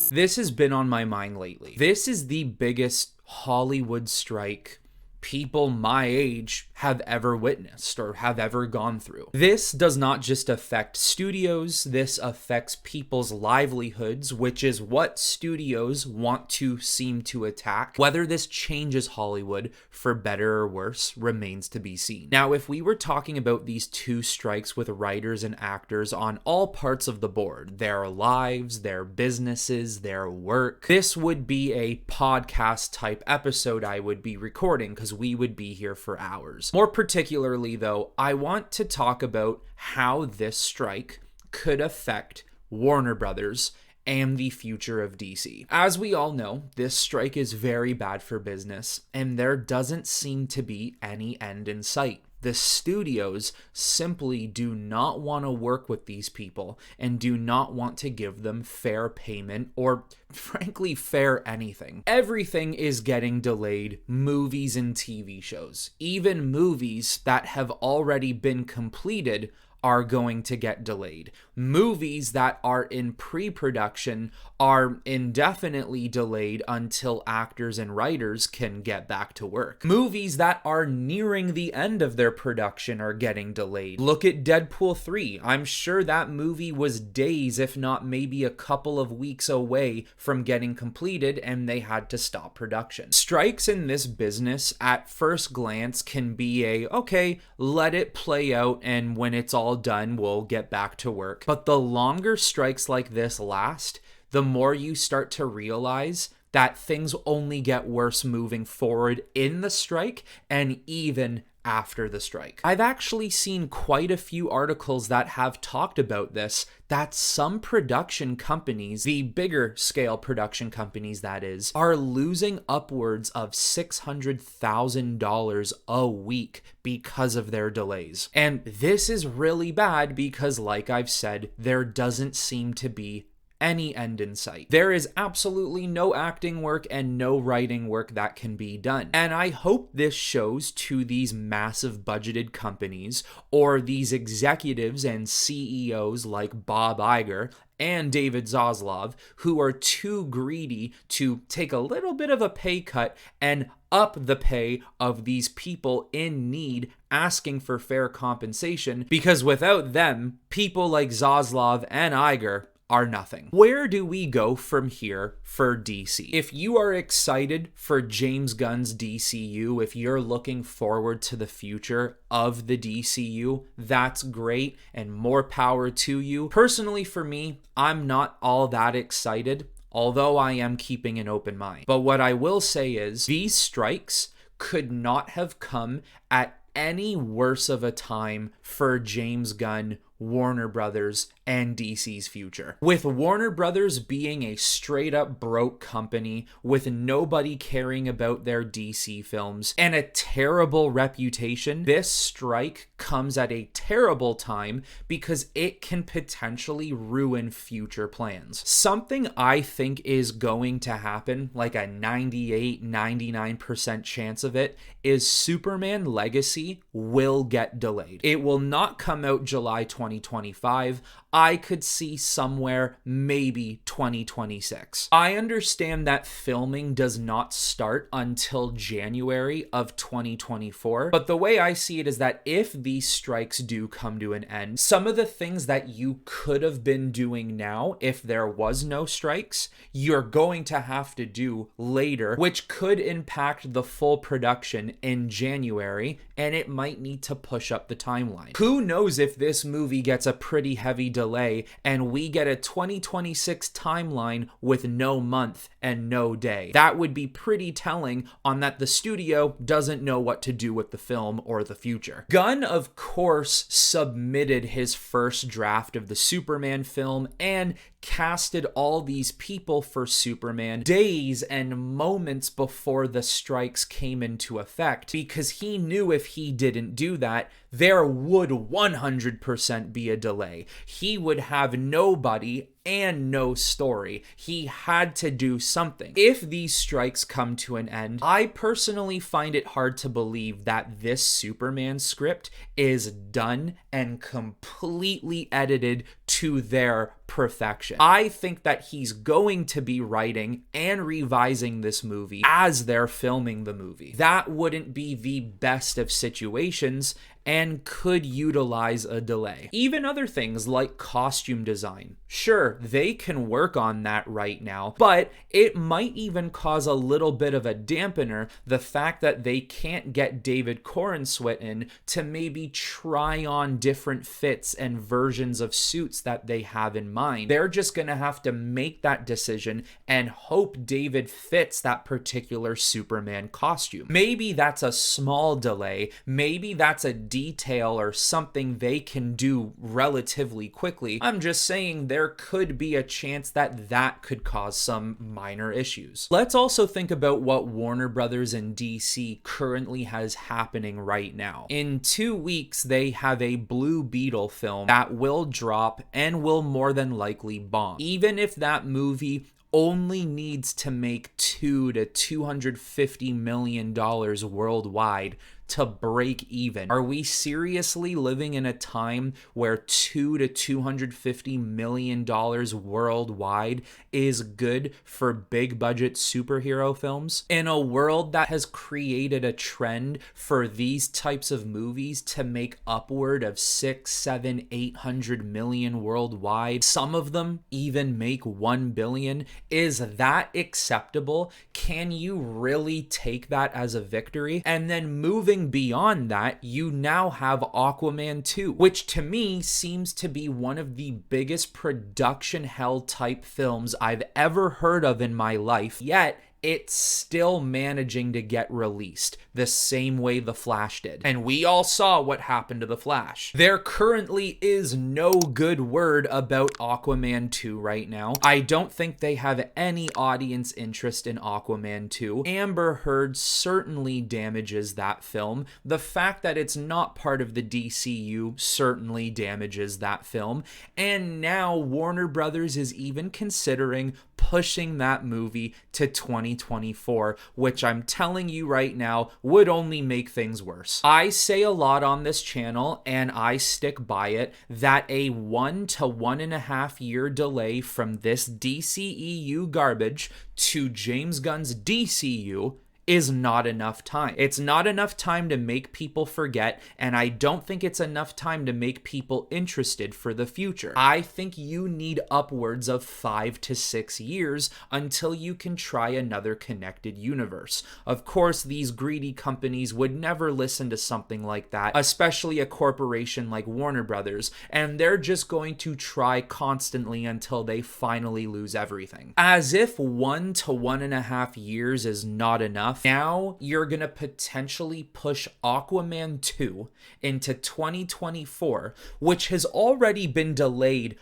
This has been on my mind lately. This is the biggest Hollywood strike people my age have ever witnessed or have ever gone through. This does not just affect studios, this affects people's livelihoods, which is what studios want to seem to attack. Whether this changes Hollywood for better or worse remains to be seen. Now, if we were talking about these two strikes with writers and actors on all parts of the board, their lives, their businesses, their work, this would be a podcast type episode I would be recording because we would be here for hours. More particularly, though, I want to talk about how this strike could affect Warner Brothers and the future of DC. As we all know, this strike is very bad for business, and there doesn't seem to be any end in sight. The studios simply do not want to work with these people and do not want to give them fair payment or, frankly, fair anything. Everything is getting delayed, movies and TV shows. Even movies that have already been completed are going to get delayed. Movies that are in pre-production are indefinitely delayed until actors and writers can get back to work. Movies that are nearing the end of their production are getting delayed. Look at Deadpool 3. I'm sure that movie was days, if not maybe a couple of weeks away from getting completed, and they had to stop production. Strikes in this business at first glance can be okay, let it play out, and when it's all done, we'll get back to work. But the longer strikes like this last, the more you start to realize that things only get worse moving forward in the strike and even after the strike. I've actually seen quite a few articles that have talked about this, that some production companies, the bigger scale production companies that is, are losing upwards of $600,000 a week because of their delays. And this is really bad because, like I've said, there doesn't seem to be any end in sight. There is absolutely no acting work and no writing work that can be done. And I hope this shows to these massive budgeted companies or these executives and CEOs like Bob Iger and David Zaslav, who are too greedy to take a little bit of a pay cut and up the pay of these people in need asking for fair compensation, because without them, people like Zaslav and Iger are nothing. Where do we go from here for DC? If you are excited for James Gunn's DCU, if you're looking forward to the future of the DCU, that's great and more power to you. Personally, for me, I'm not all that excited, although I am keeping an open mind. But what I will say is these strikes could not have come at any worse of a time for James Gunn, Warner Brothers, and DC's future. With Warner Brothers being a straight up broke company with nobody caring about their DC films and a terrible reputation, this strike comes at a terrible time because it can potentially ruin future plans. Something I think is going to happen, like a 98-99% chance of it, is Superman Legacy will get delayed. It will not come out July 2025. I could see somewhere maybe 2026. I understand that filming does not start until January of 2024, but the way I see it is that if these strikes do come to an end, some of the things that you could have been doing now if there was no strikes, you're going to have to do later, which could impact the full production in January, and it might need to push up the timeline. Who knows if this movie gets a pretty heavy delay and we get a 2026 timeline with no month and no day. That would be pretty telling on that the studio doesn't know what to do with the film or the future. Gunn, of course, submitted his first draft of the Superman film and casted all these people for Superman days and moments before the strikes came into effect, because he knew if he didn't do that, there would 100% be a delay. He would have nobody and no story. He had to do something. If these strikes come to an end, I personally find it hard to believe that this Superman script is done and completely edited to their perfection. I think that he's going to be writing and revising this movie as they're filming the movie. That wouldn't be the best of situations and could utilize a delay. Even other things like costume design. Sure, they can work on that right now, but it might even cause a little bit of a dampener, the fact that they can't get David Corenswet to maybe try on different fits and versions of suits that they have in mind. They're just gonna have to make that decision and hope David fits that particular Superman costume. Maybe that's a small delay, maybe that's a detail or something they can do relatively quickly. I'm just saying there could be a chance that that could cause some minor issues. Let's also think about what Warner Brothers and DC currently has happening right now. In 2 weeks, they have a Blue Beetle film that will drop and will more than likely bomb. Even if that movie only needs to make $200 to $250 million worldwide to break even. Are we seriously living in a time where $200 to $250 million worldwide is good for big budget superhero films? In a world that has created a trend for these types of movies to make upward of 6, 7, 800 million worldwide, some of them even make 1 billion, is that acceptable? Can you really take that as a victory? And then moving beyond that, you now have Aquaman 2, which to me seems to be one of the biggest production hell type films I've ever heard of in my life, yet it's still managing to get released the same way The Flash did. And we all saw what happened to The Flash. There currently is no good word about Aquaman 2 right now. I don't think they have any audience interest in Aquaman 2. Amber Heard certainly damages that film. The fact that it's not part of the DCU certainly damages that film. And now Warner Brothers is even considering pushing that movie to 2024, which I'm telling you right now would only make things worse. I say a lot on this channel, and I stick by it, that a 1 to 1.5 year delay from this DCEU garbage to James Gunn's DCU is not enough time. It's not enough time to make people forget, and I don't think it's enough time to make people interested for the future. I think you need upwards of 5 to 6 years until you can try another connected universe. Of course, these greedy companies would never listen to something like that, especially a corporation like Warner Brothers, and they're just going to try constantly until they finally lose everything. As if 1 to 1.5 years is not enough, now you're going to potentially push Aquaman 2 into 2024, which has already been delayed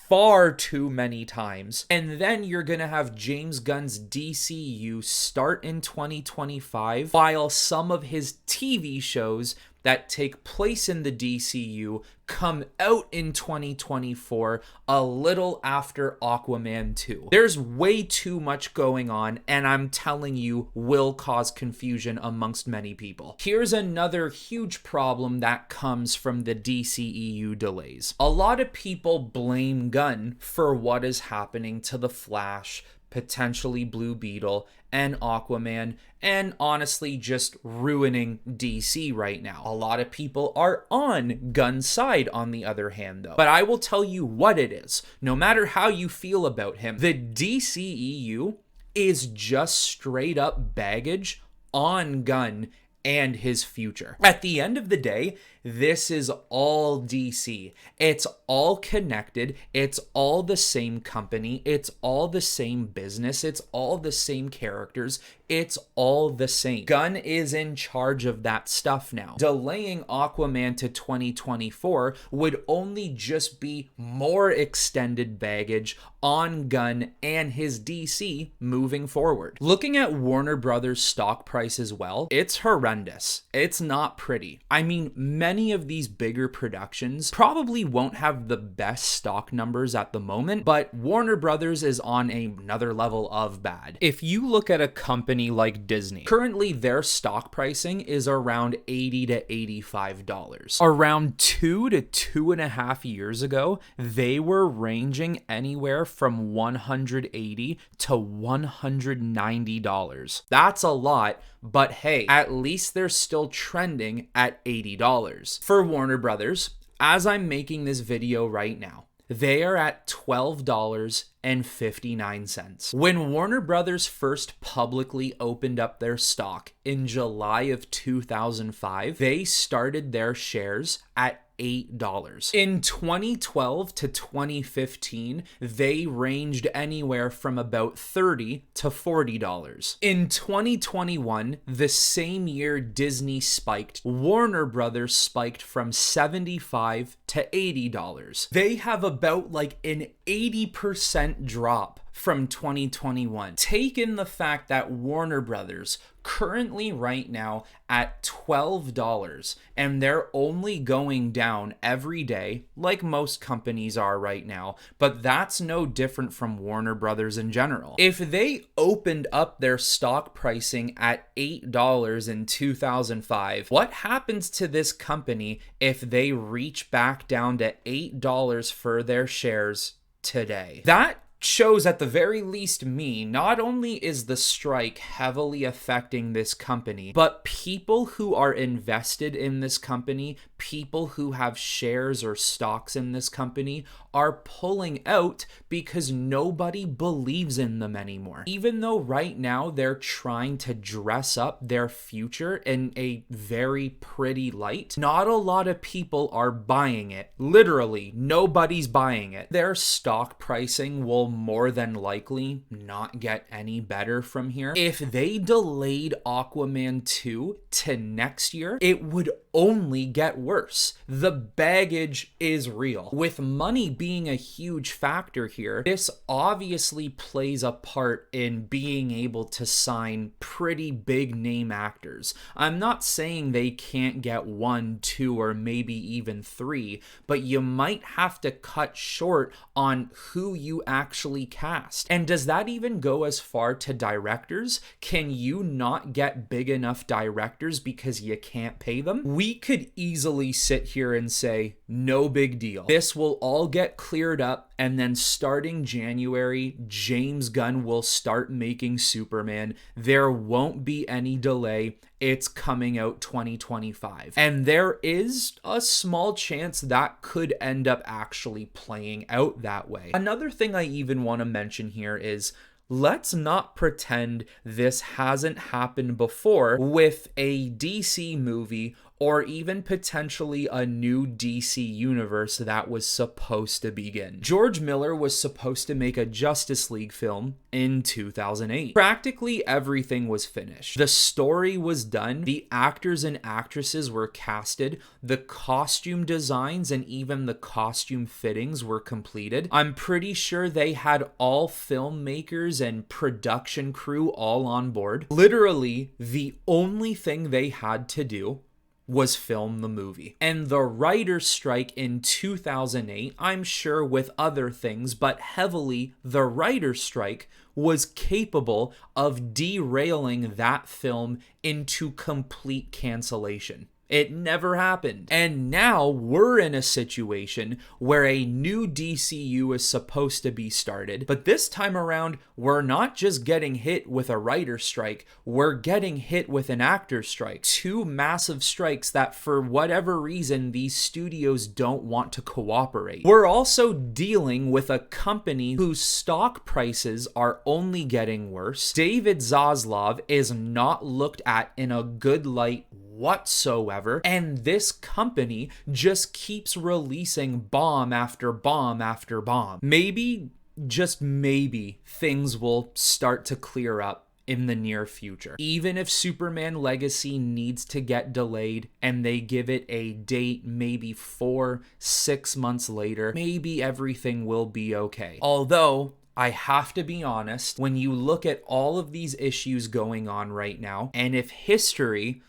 far too many times. And then you're going to have James Gunn's DCU start in 2025, while some of his TV shows that take place in the DCU come out in 2024, a little after Aquaman 2. There's way too much going on, and I'm telling you, will cause confusion amongst many people. Here's another huge problem that comes from the DCEU delays. A lot of people blame Gunn for what is happening to The Flash, potentially Blue Beetle, and Aquaman, and honestly just ruining DC right now. A lot of people are on Gunn's side, on the other hand, though. But I will tell you what it is. No matter how you feel about him, the DCEU is just straight up baggage on Gunn and his future. At the end of the day, this is all DC. It's all connected. It's all the same company. It's all the same business. It's all the same characters. It's all the same. Gunn is in charge of that stuff now. Delaying Aquaman to 2024 would only just be more extended baggage on Gunn and his DC moving forward. Looking at Warner Brothers stock price as well, it's horrendous. It's not pretty. I mean, many many of these bigger productions probably won't have the best stock numbers at the moment, but Warner Brothers is on another level of bad. If you look at a company like Disney, currently their stock pricing is around $80 to $85. Around 2 to 2.5 years ago, they were ranging anywhere from $180 to $190. That's a lot, but hey, at least they're still trending at $80. For Warner Brothers, as I'm making this video right now, they are at $12.59. When Warner Brothers first publicly opened up their stock in July of 2005, they started their shares at $8. In 2012 to 2015, they ranged anywhere from about $30 to $40. In 2021, the same year Disney spiked, Warner Brothers spiked from $75 to $80. They have about like an 80% drop from 2021. Take in the fact that Warner Brothers currently right now at $12, and they're only going down every day like most companies are right now, but that's no different from Warner Brothers in general. If they opened up their stock pricing at $8 in 2005, what happens to this company if they reach back down to $8 for their shares today? That shows at the very least me, not only is the strike heavily affecting this company, but people who are invested in this company, people who have shares or stocks in this company are pulling out because nobody believes in them anymore. Even though right now they're trying to dress up their future in a very pretty light, not a lot of people are buying it. Literally, nobody's buying it. Their stock pricing will more than likely not get any better from here. If they delayed Aquaman 2 to next year, it would only get worse. The baggage is real. With money being a huge factor here, this obviously plays a part in being able to sign pretty big name actors. I'm not saying they can't get 1, 2, or maybe even 3, but you might have to cut short on who you actually cast. And does that even go as far to directors? Can you not get big enough directors because you can't pay them? We could easily sit here and say, no big deal. This will all get cleared up, and then starting January, James Gunn will start making Superman. There won't be any delay. It's coming out 2025. And there is a small chance that could end up actually playing out that way. Another thing I even want to mention here is, let's not pretend this hasn't happened before with a DC movie or even potentially a new DC universe that was supposed to begin. George Miller was supposed to make a Justice League film in 2008. Practically everything was finished. The story was done, the actors and actresses were casted, the costume designs and even the costume fittings were completed. I'm pretty sure they had all filmmakers and production crew all on board. Literally, the only thing they had to do was film the movie. And the writer's strike in 2008, I'm sure with other things, but heavily the writer's strike, was capable of derailing that film into complete cancellation. It never happened. And now we're in a situation where a new DCU is supposed to be started, but this time around, we're not just getting hit with a writer's strike, we're getting hit with an actor's strike. Two massive strikes that for whatever reason, these studios don't want to cooperate. We're also dealing with a company whose stock prices are only getting worse. David Zaslav is not looked at in a good light whatsoever, and this company just keeps releasing bomb after bomb after bomb. Maybe, just maybe, things will start to clear up in the near future. Even if Superman Legacy needs to get delayed and they give it a date maybe 4-6 months later, maybe everything will be okay. Although, I have to be honest, when you look at all of these issues going on right now, and if history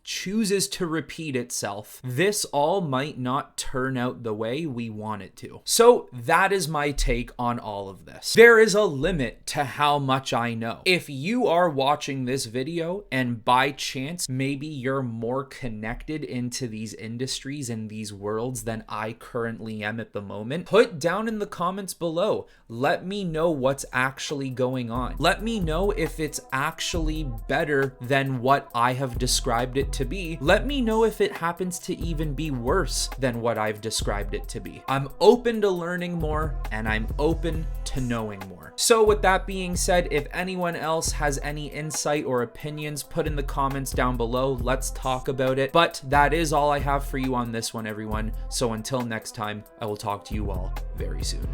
chooses to repeat itself, this all might not turn out the way we want it to. So that is my take on all of this. There is a limit to how much I know. If you are watching this video and by chance maybe you're more connected into these industries and these worlds than I currently am at the moment, put down in the comments below. Let me know what's actually going on. Let me know if it's actually better than what I have described it to be. Let me know if it happens to even be worse than what I've described it to be. I'm open to learning more and I'm open to knowing more. So with that being said, if anyone else has any insight or opinions, put in the comments down below. Let's talk about it. But that is all I have for you on this one, everyone. So until next time, I will talk to you all very soon.